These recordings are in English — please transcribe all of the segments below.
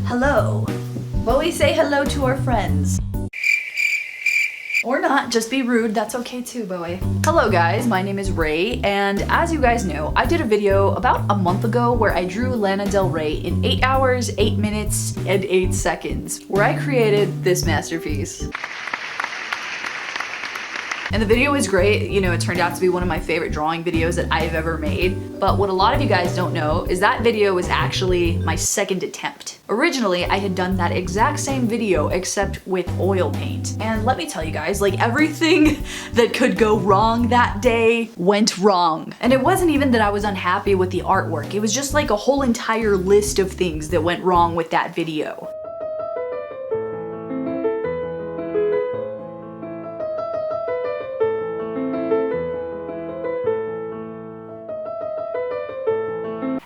Hello. Bowie, say hello to our friends. Or not, just be rude, that's okay too, Bowie. Hello guys, my name is Ray, and as you guys know, I did a video about a month ago where I drew Lana Del Rey in 8 hours, 8 minutes, and 8 seconds, where I created this masterpiece. And the video was great, you know, it turned out to be one of my favorite drawing videos that I've ever made. But what a lot of you guys don't know is that video was actually my second attempt. Originally, I had done that exact same video except with oil paint. And let me tell you guys, like everything that could go wrong that day went wrong. And it wasn't even that I was unhappy with the artwork, it was just like a whole entire list of things that went wrong with that video.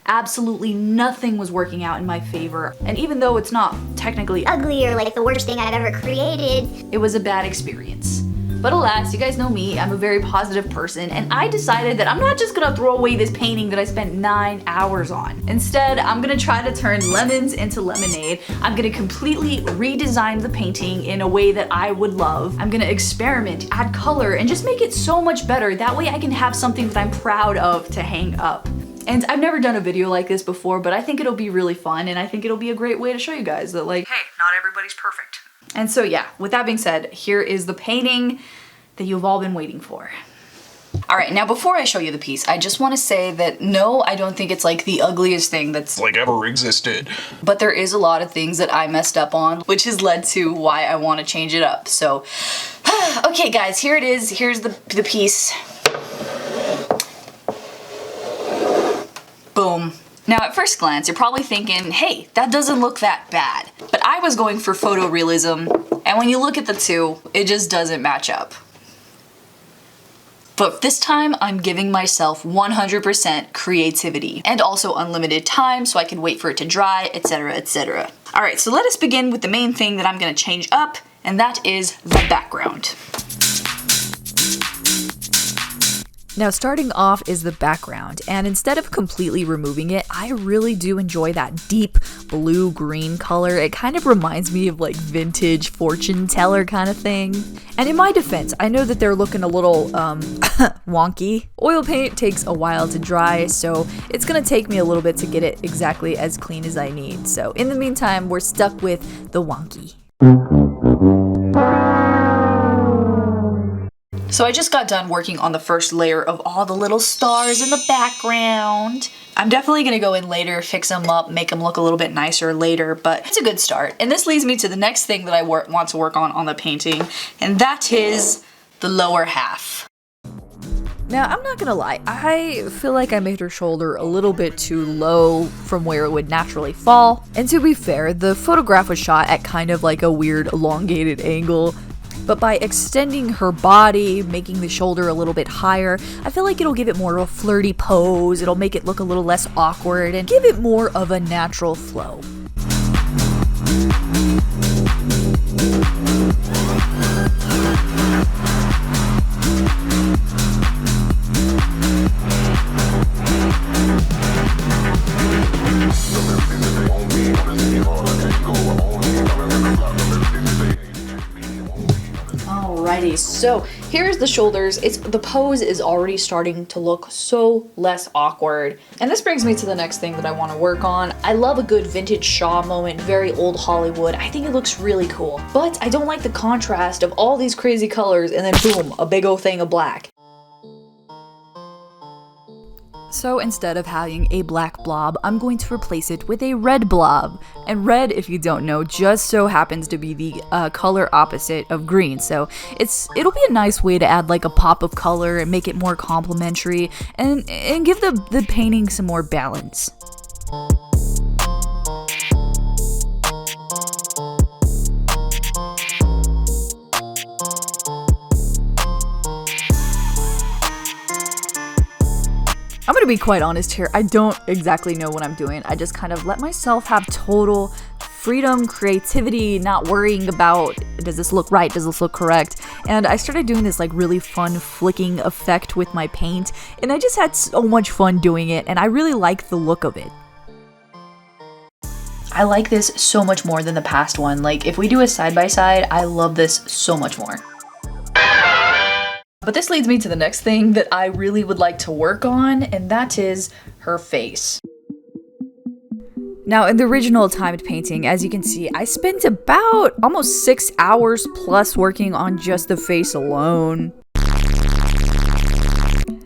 Absolutely nothing was working out in my favor, and even though it's not technically ugly or like the worst thing I've ever created, it was a bad experience. But alas, you guys know me, I'm a very positive person, and I decided that I'm not just gonna throw away this painting that I spent 9 hours on. Instead, I'm gonna try to turn lemons into lemonade. I'm gonna completely redesign the painting in a way that I would love. I'm gonna experiment, add color, and just make it so much better. That way I can have something that I'm proud of to hang up. And I've never done a video like this before, but I think it'll be really fun, and I think it'll be a great way to show you guys that, like, hey, not everybody's perfect. And so yeah, with that being said, here is the painting that you've all been waiting for. All right, now before I show you the piece, I just want to say that no, I don't think it's like the ugliest thing that's like ever existed. But there is a lot of things that I messed up on, which has led to why I want to change it up. So, okay guys, here it is. Here's the piece. Boom. Now at first glance, you're probably thinking, hey, that doesn't look that bad. But I was going for photorealism, and when you look at the two, it just doesn't match up. But this time, I'm giving myself 100% creativity, and also unlimited time so I can wait for it to dry, etc, etc. Alright, so let us begin with the main thing that I'm gonna change up, and that is the background. Now starting off is the background, and instead of completely removing it, I really do enjoy that deep blue-green color. It kind of reminds me of like vintage fortune teller kind of thing. And in my defense, I know that they're looking a little wonky. Oil paint takes a while to dry, so it's gonna take me a little bit to get it exactly as clean as I need. So in the meantime, we're stuck with the wonky. So I just got done working on the first layer of all the little stars in the background. I'm definitely gonna go in later, fix them up, make them look a little bit nicer later, but it's a good start. And this leads me to the next thing that I want to work on the painting, and that is the lower half. Now, I'm not gonna lie, I feel like I made her shoulder a little bit too low from where it would naturally fall. And to be fair, the photograph was shot at kind of like a weird elongated angle. But by extending her body, making the shoulder a little bit higher, I feel like it'll give it more of a flirty pose, it'll make it look a little less awkward, and give it more of a natural flow. Alrighty, so here's the shoulders. The pose is already starting to look so less awkward. And this brings me to the next thing that I want to work on. I love a good vintage Shaw moment, very old Hollywood. I think it looks really cool. But I don't like the contrast of all these crazy colors and then boom, a big old thing of black. So instead of having a black blob, I'm going to replace it with a red blob. And red, if you don't know, just so happens to be the color opposite of green. So it'll be a nice way to add like a pop of color and make it more complementary and give the painting some more balance. I'm gonna be quite honest here, I don't exactly know what I'm doing. I just kind of let myself have total freedom, creativity, not worrying about, does this look right, does this look correct? And I started doing this like really fun flicking effect with my paint, and I just had so much fun doing it, and I really like the look of it. I like this so much more than the past one. Like, if we do a side-by-side, I love this so much more. But this leads me to the next thing that I really would like to work on, and that is her face. Now, in the original timed painting, as you can see, I spent about almost 6 hours plus working on just the face alone.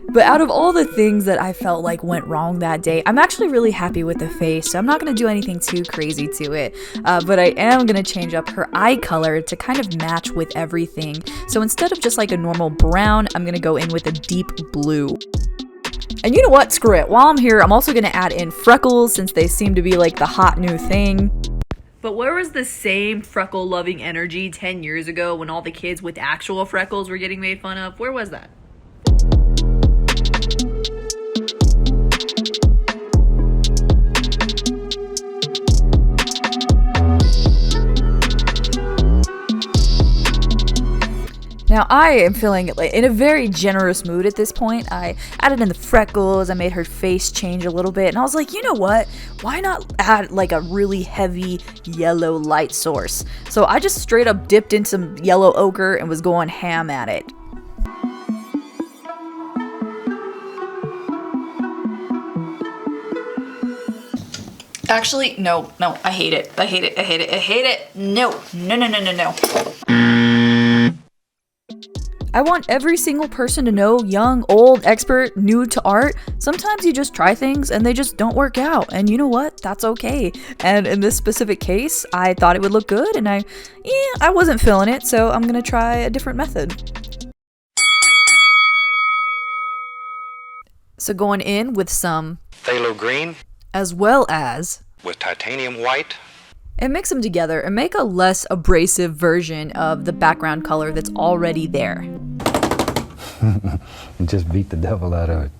But out of all the things that I felt like went wrong that day, I'm actually really happy with the face, so I'm not going to do anything too crazy to it. But I am going to change up her eye color to kind of match with everything. So instead of just like a normal brown, I'm going to go in with a deep blue. And you know what? Screw it. While I'm here, I'm also going to add in freckles since they seem to be like the hot new thing. But where was the same freckle-loving energy 10 years ago when all the kids with actual freckles were getting made fun of? Where was that? Now I am feeling like in a very generous mood at this point. I added in the freckles, I made her face change a little bit, and I was like, you know what? Why not add like a really heavy yellow light source? So I just straight up dipped in some yellow ochre and was going ham at it. Actually, no, I hate it. I hate it. No. I want every single person to know, young, old, expert, new to art, sometimes you just try things and they just don't work out. And you know what? That's okay. And in this specific case, I thought it would look good and I wasn't feeling it, so I'm gonna try a different method. So going in with some phthalo green as well as with titanium white. And mix them together and make a less abrasive version of the background color that's already there. And just beat the devil out of it.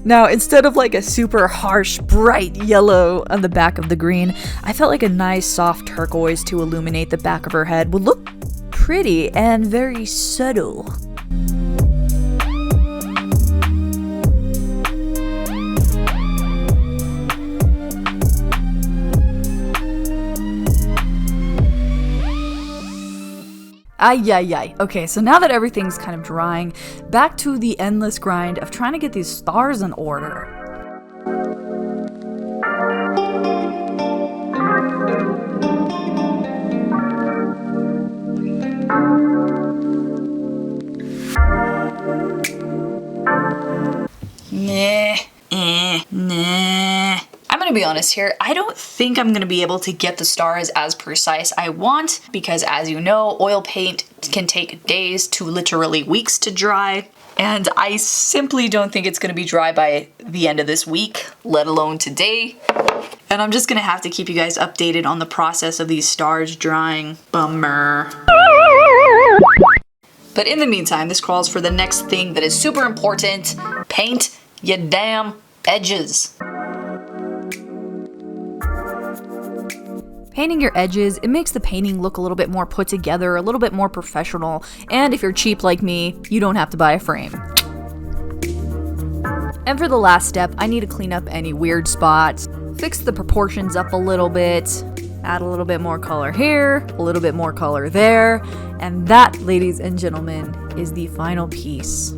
Now, instead of like a super harsh, bright yellow on the back of the green, I felt like a nice soft turquoise to illuminate the back of her head would look pretty and very subtle. Ay. Okay, so now that everything's kind of drying, back to the endless grind of trying to get these stars in order. Nah. I'm gonna be honest here, I don't think I'm gonna be able to get the stars as precise I want because, as you know, oil paint can take days to literally weeks to dry, and I simply don't think it's gonna be dry by the end of this week, let alone today. And I'm just gonna have to keep you guys updated on the process of these stars drying. Bummer. But in the meantime, this calls for the next thing that is super important: paint your damn edges. Painting your edges, it makes the painting look a little bit more put together, a little bit more professional, and if you're cheap like me, you don't have to buy a frame. And for the last step, I need to clean up any weird spots, fix the proportions up a little bit, add a little bit more color here, a little bit more color there, and that, ladies and gentlemen, is the final piece.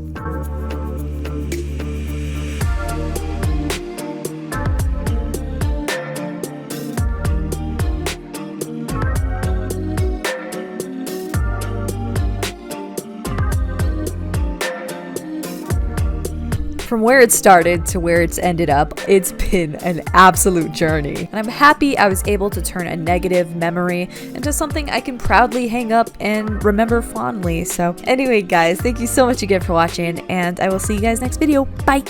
From where it started to where it's ended up, it's been an absolute journey. And I'm happy I was able to turn a negative memory into something I can proudly hang up and remember fondly. So anyway, guys, thank you so much again for watching, and I will see you guys next video. Bye!